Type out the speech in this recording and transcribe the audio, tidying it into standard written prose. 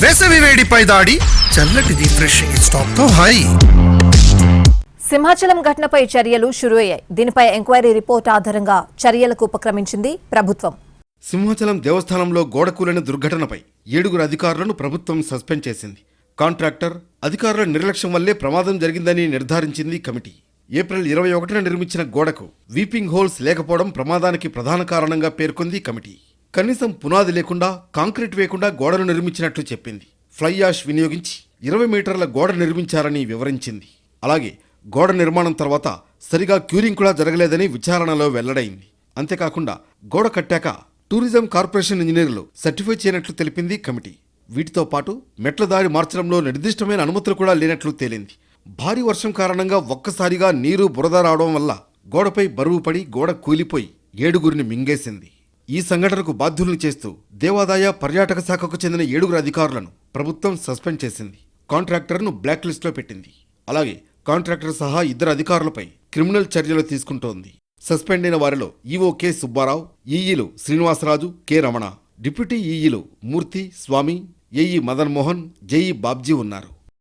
వేసవి వేడిపై దాడి, చల్లటి రిఫ్రెషింగ్ స్టాక్ తో హై. సింహాచలం ఘటనపై చర్యలు షురూ అయ్యాయి. దీనిపై ఎంక్వైరీ రిపోర్ట్ ఆధారంగా చర్యలకు ఉపక్రమించింది ప్రభుత్వం. సింహాచలం దేవస్థానంలో గోడకూలిన దుర్ఘటనపై 7 అధికారులను ప్రభుత్వం సస్పెండ్ చేసింది. కాంట్రాక్టర్, అధికారుల నిర్లక్ష్యం వల్లే ప్రమాదం జరిగిందని నిర్ధారించింది కమిటీ. ఏప్రిల్ 21న నిర్మించిన గోడకు వీపింగ్ హోల్స్ లేకపోవడం ప్రమాదానికి ప్రధాన కారణంగా పేర్కొంది కమిటీ. కనీసం పునాది లేకుండా, కాంక్రీట్ వేయకుండా గోడను నిర్మించినట్లు చెప్పింది. ఫ్లై యాష్ వినియోగించి 20 మీటర్ల గోడ నిర్మించారని వివరించింది. అలాగే గోడ నిర్మాణం తర్వాత సరిగా క్యూరింగ్ కూడా జరగలేదని విచారణలో వెల్లడైంది. అంతేకాకుండా గోడ కట్టాక టూరిజం కార్పొరేషన్ ఇంజనీర్లు సర్టిఫై చేయనట్లు తెలిపింది కమిటీ. వీటితో పాటు మెట్ల దారి మార్చడంలో నిర్దిష్టమైన అనుమతులు కూడా లేనట్లు తేలింది. భారీ వర్షం కారణంగా ఒక్కసారిగా నీరు బురద రావడం వల్ల గోడపై బరువు పడి గోడ కూలిపోయి 7 మింగేసింది. ఈ సంఘటనకు బాధ్యులను చేస్తూ దేవాదాయ పర్యాటక శాఖకు చెందిన 7 అధికారులను ప్రభుత్వం సస్పెండ్ చేసింది. కాంట్రాక్టర్ను బ్లాక్ లిస్టులో పెట్టింది. అలాగే కాంట్రాక్టర్ సహా 2 అధికారులపై క్రిమినల్ చర్యలు తీసుకుంటోంది. సస్పెండ్ అయిన వారిలో ఈవో కె సుబ్బారావు, ఈఈలు శ్రీనివాసరాజు, కె రమణ, డిప్యూటీ ఈఈలు మూర్తి, స్వామి, ఏఈ మదన్ మోహన్, జేఈ బాబ్జీ ఉన్నారు.